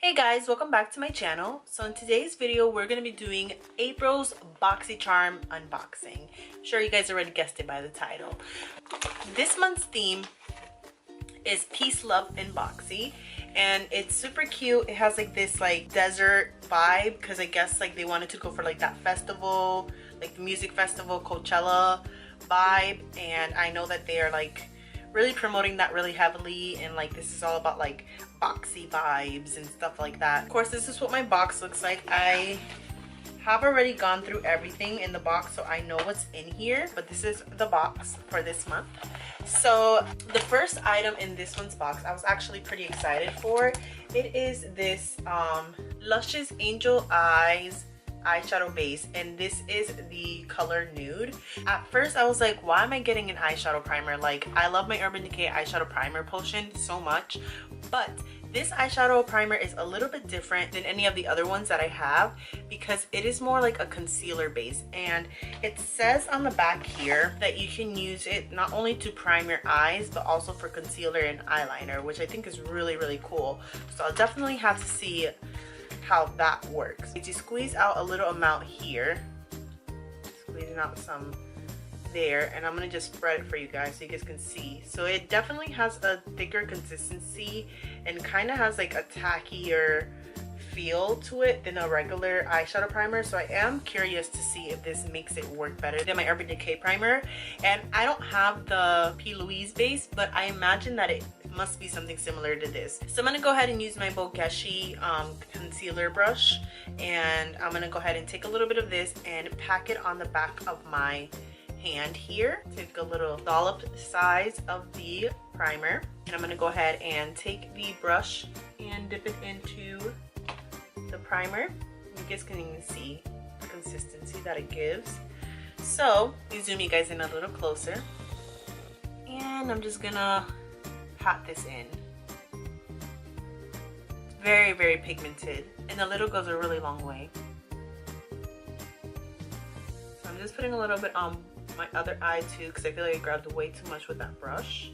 Hey guys, welcome back to my channel. So in today's video, we're going to be doing April's BOXYCHARM unboxing. I'm sure you guys already guessed it by the title. This month's theme is Peace, Love, and Boxy. And it's super cute. It has like this like desert vibe because I guess like they wanted to go for like that festival, like the music festival, Coachella vibe. And I know that they are like really promoting that really heavily, and like this is all about like boxy vibes and stuff like that. Of course, this is what my box looks like. I have already gone through everything in the box, so I know what's in here, but this is the box for this month. So the first item in this one's box I was actually pretty excited for. It is this Luscious Angel Eyes eyeshadow base, and this is the color Nude. At first I was like, why am I getting an eyeshadow primer? Like, I love my Urban Decay eyeshadow primer potion so much, but this eyeshadow primer is a little bit different than any of the other ones that I have because it is more like a concealer base, and it says on the back here that you can use it not only to prime your eyes but also for concealer and eyeliner, which I think is really cool. So I'll definitely have to see how that works. You squeeze out a little amount here, squeezing out some there, and I'm gonna just spread it for you guys so you guys can see. So it definitely has a thicker consistency and kind of has like a tackier feel to it than a regular eyeshadow primer. So I am curious to see if this makes it work better than my Urban Decay primer. And I don't have the P. Louise base, but I imagine that it must be something similar to this. So I'm gonna go ahead and use my Boxy concealer brush, and I'm gonna go ahead and take a little bit of this and pack it on the back of my hand here. Take a little dollop size of the primer, and I'm gonna go ahead and take the brush and dip it into the primer. You guys can even see the consistency that it gives. So you zoom you guys in a little closer, and I'm just gonna pat this in. Very pigmented, and the little goes a really long way. So I'm just putting a little bit on my other eye too, because I feel like I grabbed way too much with that brush.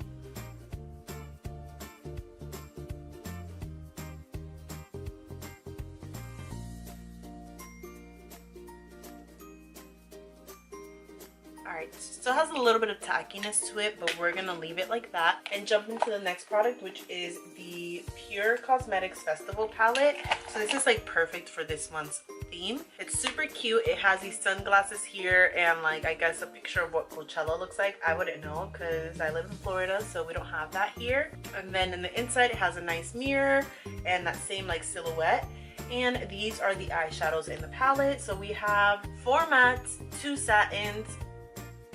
Alright, still has a little bit of tackiness to it, but we're gonna leave it like that and jump into the next product, which is the Pure Cosmetics Festival palette. So this is like perfect for this month's theme. It's super cute. It has these sunglasses here and like I guess a picture of what Coachella looks like. I wouldn't know because I live in Florida, so we don't have that here. And then in the inside it has a nice mirror and that same like silhouette. And these are the eyeshadows in the palette. So we have 4 mattes, 2 satins,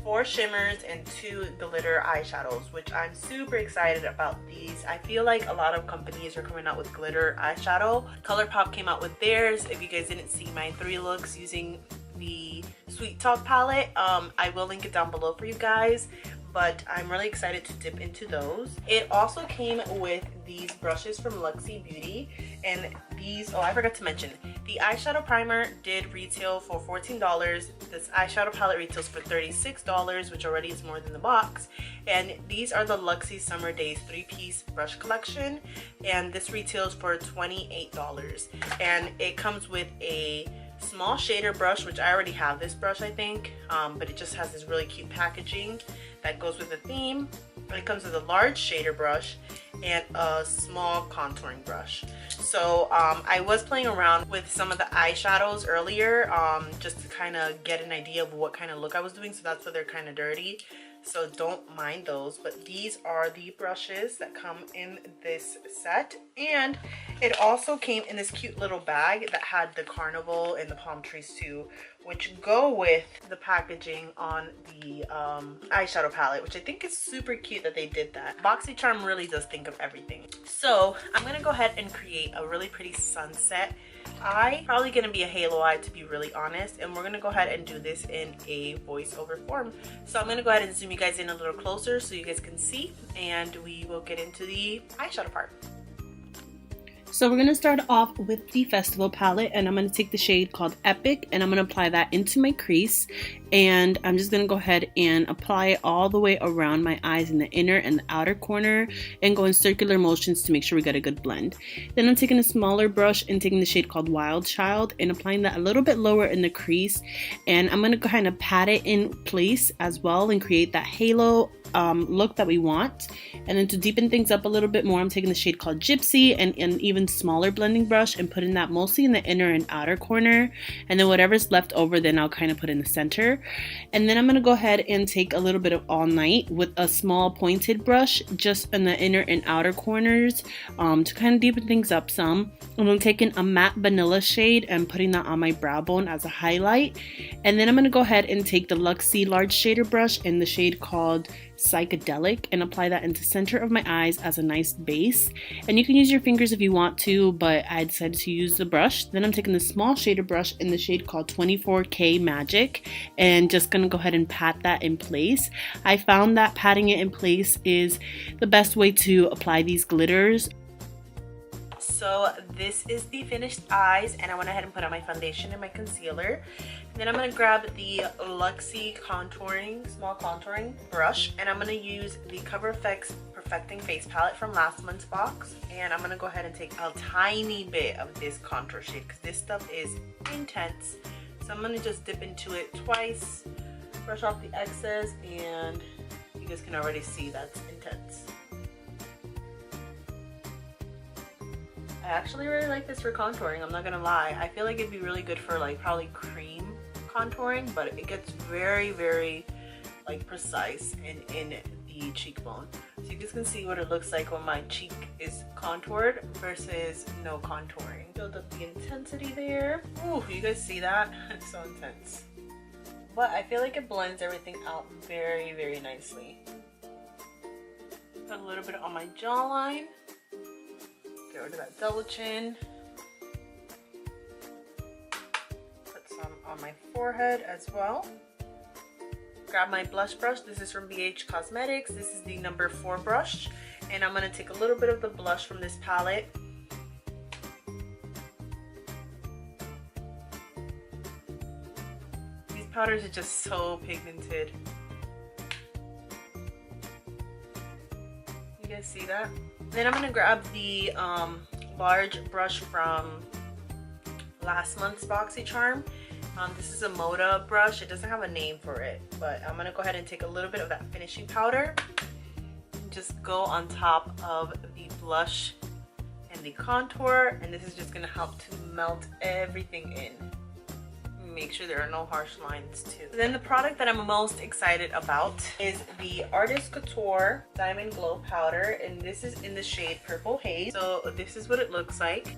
4 shimmers, and 2 glitter eyeshadows, which I'm super excited about these. I feel like a lot of companies are coming out with glitter eyeshadow. Colourpop came out with theirs. If you guys didn't see my 3 looks using the Sweet Talk palette, I will link it down below for you guys, but I'm really excited to dip into those. It also came with these brushes from Luxy Beauty, and these, oh I forgot to mention, the eyeshadow primer did retail for $14. This eyeshadow palette retails for $36, which already is more than the box. And these are the Luxy Summer Days 3-piece brush collection, and this retails for $28. And it comes with a small shader brush, which I already have this brush I think, but it just has this really cute packaging that goes with the theme. And it comes with a large shader brush and a small contouring brush. So I was playing around with some of the eyeshadows earlier, just to kind of get an idea of what kind of look I was doing, so that's why they're kind of dirty. So don't mind those, but these are the brushes that come in this set. And it also came in this cute little bag that had the carnival and the palm trees too, which go with the packaging on the eyeshadow palette, which I think is super cute that they did that. BOXYCHARM really does think of everything. So I'm gonna go ahead and create a really pretty sunset eye. Probably gonna be a halo eye, to be really honest, and we're gonna go ahead and do this in a voiceover form. So I'm gonna go ahead and zoom you guys in a little closer so you guys can see, and we will get into the eyeshadow part. So we're going to start off with the Festival palette, and I'm going to take the shade called Epic, and I'm going to apply that into my crease. And I'm just going to go ahead and apply it all the way around my eyes in the inner and the outer corner, and go in circular motions to make sure we get a good blend. Then I'm taking a smaller brush and taking the shade called Wild Child and applying that a little bit lower in the crease. And I'm going to kind of pat it in place as well and create that halo look that we want. And then to deepen things up a little bit more, I'm taking the shade called Gypsy and an even smaller blending brush and putting that mostly in the inner and outer corner, and then whatever's left over then I'll kind of put in the center. And then I'm going to go ahead and take a little bit of All Night with a small pointed brush just in the inner and outer corners to kind of deepen things up some. And I'm taking a matte vanilla shade and putting that on my brow bone as a highlight. And then I'm going to go ahead and take the Luxie large shader brush in the shade called Psychedelic and apply that into the center of my eyes as a nice base. And you can use your fingers if you want to, but I decided to use the brush. Then I'm taking the small shader brush in the shade called 24K Magic and just gonna go ahead and pat that in place. I found that patting it in place is the best way to apply these glitters. So this is the finished eyes, and I went ahead and put on my foundation and my concealer. And then I'm going to grab the Luxie small contouring brush, and I'm going to use the Cover FX Perfecting Face Palette from last month's box. And I'm going to go ahead and take a tiny bit of this contour shade because this stuff is intense. So I'm going to just dip into it twice, brush off the excess, and you guys can already see that's intense. I actually really like this for contouring, I'm not gonna lie. I feel like it'd be really good for like probably cream contouring, but it gets very, very like precise and in the cheekbone. So you guys can see what it looks like when my cheek is contoured versus no contouring. Build up the intensity there. Ooh, you guys see that? It's so intense. But I feel like it blends everything out very, very nicely. Put a little bit on my jawline. Get rid of that double chin. Put some on my forehead as well. Grab my blush brush. This is from BH Cosmetics. This is the number 4 brush. And I'm going to take a little bit of the blush from this palette. These powders are just so pigmented. You guys see that? Then I'm going to grab the large brush from last month's BOXYCHARM. This is a Moda brush. It doesn't have a name for it, but I'm going to go ahead and take a little bit of that finishing powder and just go on top of the blush and the contour, and this is just going to help to melt everything in. Make sure there are no harsh lines too. Then the product that I'm most excited about is the Artist Couture Diamond Glow Powder, and this is in the shade Purple Haze. So this is what it looks like.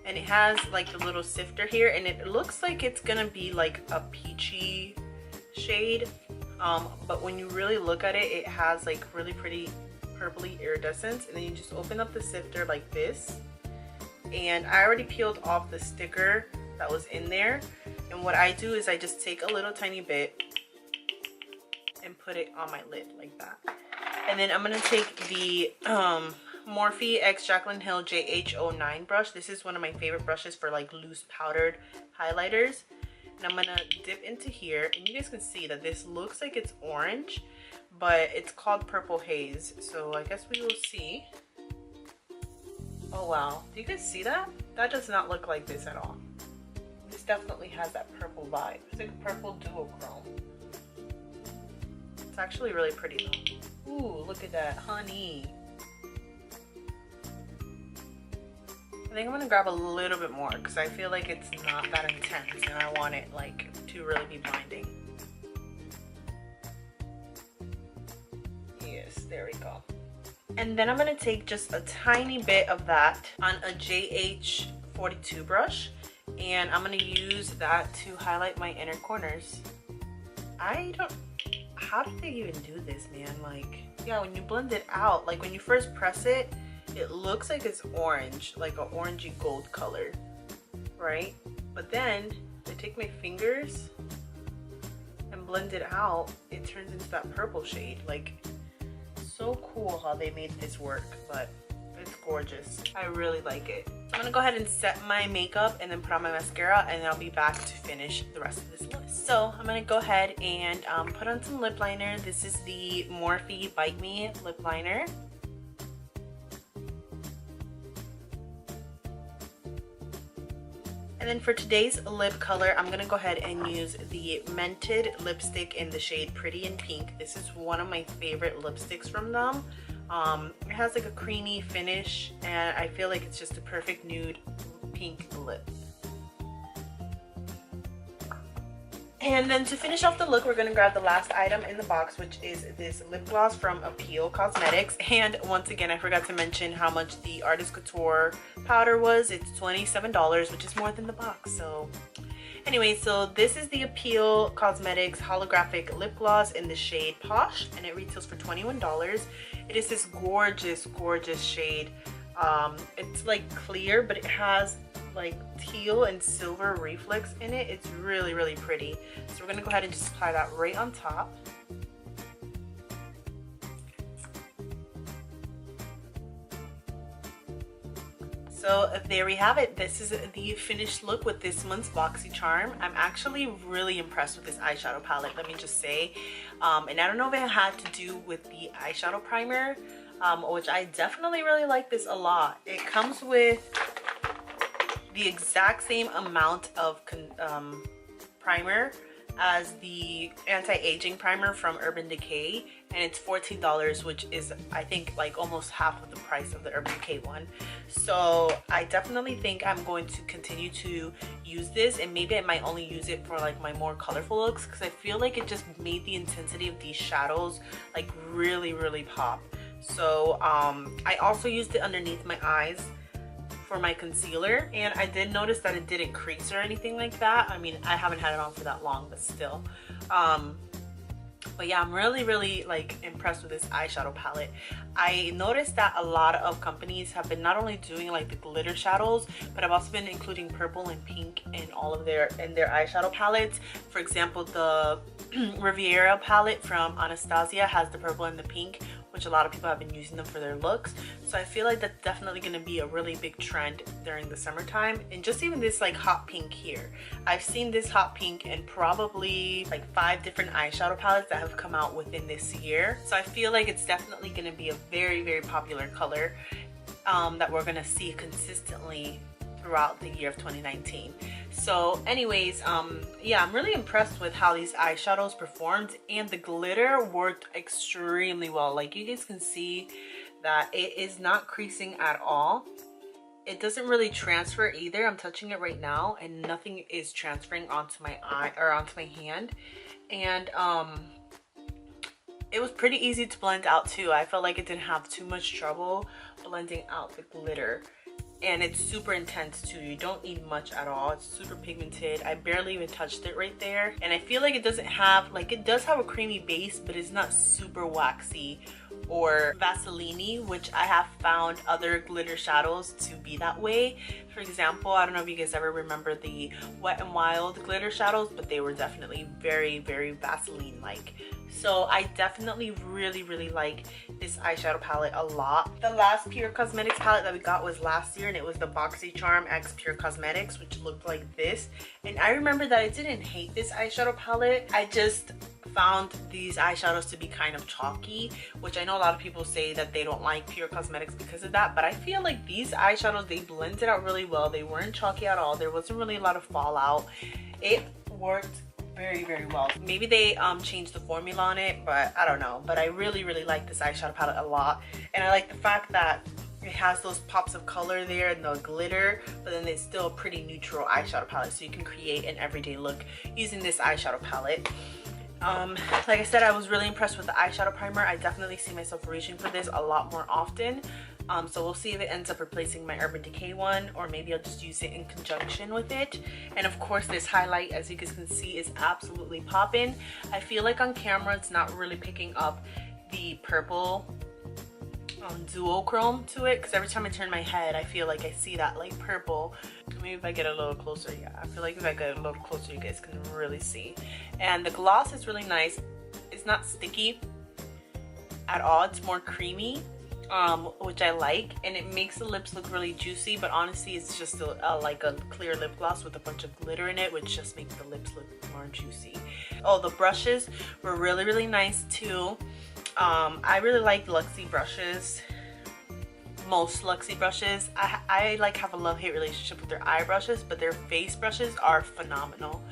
And it has like the little sifter here, and it looks like it's gonna be like a peachy shade. But when you really look at it, it has like really pretty purpley iridescence. And then you just open up the sifter like this. And I already peeled off the sticker that was in there, and what I do is I just take a little tiny bit and put it on my lid like that. And then I'm gonna take the Morphe X Jaclyn Hill JH09 brush. This is one of my favorite brushes for like loose powdered highlighters, and I'm gonna dip into here, and you guys can see that this looks like it's orange, but it's called Purple Haze, so I guess we will see. Oh wow, do you guys see that? That does not look like this at all. This definitely has that purple vibe. It's like a purple duochrome. It's actually really pretty though. Ooh, look at that, honey. I think I'm gonna grab a little bit more because I feel like it's not that intense and I want it like to really be blinding. Yes, there we go. And then I'm gonna take just a tiny bit of that on a JH42 brush, and I'm gonna use that to highlight my inner corners. How did they even do this, man? Like, yeah, when you blend it out, like when you first press it, it looks like it's orange, like an orangey gold color, right? But then I take my fingers and blend it out, it turns into that purple shade. Like, so cool how they made this work, but It's gorgeous. I really like it. I'm gonna go ahead and set my makeup and then put on my mascara, and I'll be back to finish the rest of this look. So I'm gonna go ahead and put on some lip liner. This is the Morphe Bite Me lip liner. And then for today's lip color, I'm gonna go ahead and use the Mented lipstick in the shade Pretty in Pink. This is one of my favorite lipsticks from them. It has like a creamy finish, and I feel like it's just a perfect nude pink lip. And then to finish off the look, we're gonna grab the last item in the box, which is this lip gloss from Appeal Cosmetics. And once again, I forgot to mention how much the Artist Couture powder was. It's $27, which is more than the box. So anyway, so this is the Appeal Cosmetics holographic lip gloss in the shade Posh, and it retails for $21. It is this gorgeous, gorgeous shade. It's like clear, but it has like teal and silver reflex in it. It's really, really pretty. So we're gonna go ahead and just apply that right on top. So there we have it. This is the finished look with this month's BOXYCHARM. I'm actually really impressed with this eyeshadow palette, let me just say. And I don't know if it had to do with the eyeshadow primer, which I definitely really like this a lot. It comes with the exact same amount of primer as the anti-aging primer from Urban Decay, and it's $14, which is, I think, like almost half of the price of the Urban Decay one. So I definitely think I'm going to continue to use this, and maybe I might only use it for like my more colorful looks, because I feel like it just made the intensity of these shadows like really, really pop. So I also used it underneath my eyes for my concealer, and I did notice that it didn't crease or anything like that. I mean, I haven't had it on for that long, but still. But yeah, I'm really, really like impressed with this eyeshadow palette. I noticed that a lot of companies have been not only doing like the glitter shadows, but I've also been including purple and pink in all of their eyeshadow palettes. For example, the Riviera palette from Anastasia has the purple and the pink, which a lot of people have been using them for their looks. So I feel like that's definitely going to be a really big trend during the summertime. And just even this like hot pink here, I've seen this hot pink in probably like 5 different eyeshadow palettes that have come out within this year. So I feel like it's definitely going to be a very, very popular color that we're going to see consistently throughout the year of 2019. So anyways, yeah, I'm really impressed with how these eyeshadows performed, and the glitter worked extremely well. Like you guys can see that it is not creasing at all. It doesn't really transfer either. I'm touching it right now and nothing is transferring onto my eye or onto my hand. And it was pretty easy to blend out too. I felt like it didn't have too much trouble blending out the glitter. And it's super intense too. You don't need much at all. It's super pigmented. I barely even touched it right there. And I feel like it doesn't have, like it does have a creamy base, but it's not super waxy or Vaseline-y, which I have found other glitter shadows to be that way. For example, I don't know if you guys ever remember the Wet n Wild glitter shadows, but they were definitely very, very Vaseline-like. So I definitely really, really like this eyeshadow palette a lot. The last Pure Cosmetics palette that we got was last year, and it was the BOXYCHARM X Pure Cosmetics, which looked like this. And I remember that I didn't hate this eyeshadow palette. I just found these eyeshadows to be kind of chalky, which I know a lot of people say that they don't like Pure Cosmetics because of that, but I feel like these eyeshadows, they blended out really well. They weren't chalky at all. There wasn't really a lot of fallout. It worked very, very well. Maybe they changed the formula on it, but I don't know. But I really, really like this eyeshadow palette a lot, and I like the fact that it has those pops of color there and the glitter, but then it's still a pretty neutral eyeshadow palette, so you can create an everyday look using this eyeshadow palette. Like I said, I was really impressed with the eyeshadow primer. I definitely see myself reaching for this a lot more often. So we'll see if it ends up replacing my Urban Decay one, or maybe I'll just use it in conjunction with it. And of course, this highlight, as you guys can see, is absolutely popping. I feel like on camera it's not really picking up the purple duochrome to it, because every time I turn my head I feel like I see that like purple. Maybe if I get a little closer, yeah, I feel like if I get a little closer you guys can really see. And the gloss is really nice. It's not sticky at all. It's more creamy. which I like, and it makes the lips look really juicy, but honestly it's just like a clear lip gloss with a bunch of glitter in it, which just makes the lips look more juicy. Oh, the brushes were really nice too. I really like Luxie brushes. Most Luxie brushes. I like have a love-hate relationship with their eye brushes, but their face brushes are phenomenal.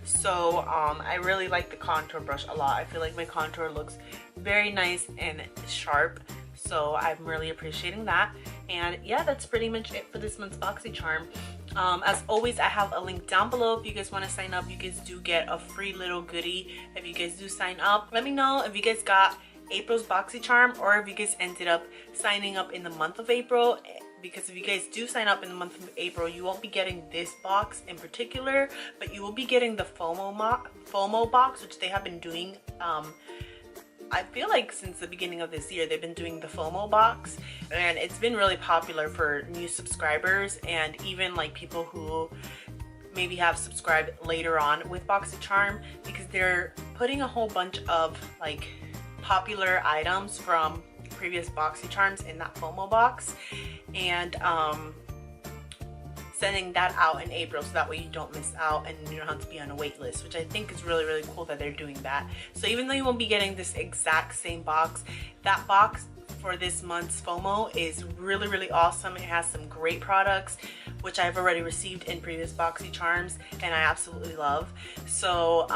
So I really like the contour brush a lot. I feel like my contour looks very nice and sharp, so I'm really appreciating that. And yeah, that's pretty much it for this month's BOXYCHARM. As always, I have a link down below if you guys want to sign up. You guys do get a free little goodie if you guys do sign up. Let me know if you guys got April's BOXYCHARM or if you guys ended up signing up in the month of April, because if you guys do sign up in the month of April, you won't be getting this box in particular, but you will be getting the FOMO box, which they have been doing. I feel like since the beginning of this year they've been doing the FOMO box, and it's been really popular for new subscribers and even like people who maybe have subscribed later on with BOXYCHARM, because they're putting a whole bunch of like popular items from previous BOXYCHARMs in that FOMO box, and sending that out in April, so that way you don't miss out and you don't have to be on a wait list, which I think is really cool that they're doing that. So even though you won't be getting this exact same box, that box for this month's FOMO is really awesome. It has some great products which I've already received in previous BOXYCHARMs and I absolutely love. So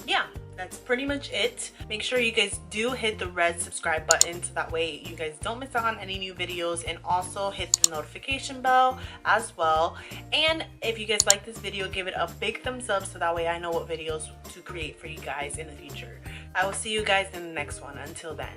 yeah, that's pretty much it. Make sure you guys do hit the red subscribe button so that way you guys don't miss out on any new videos, and also hit the notification bell as well. And if you guys like this video, give it a big thumbs up so that way I know what videos to create for you guys in the future. I will see you guys in the next one. Until then.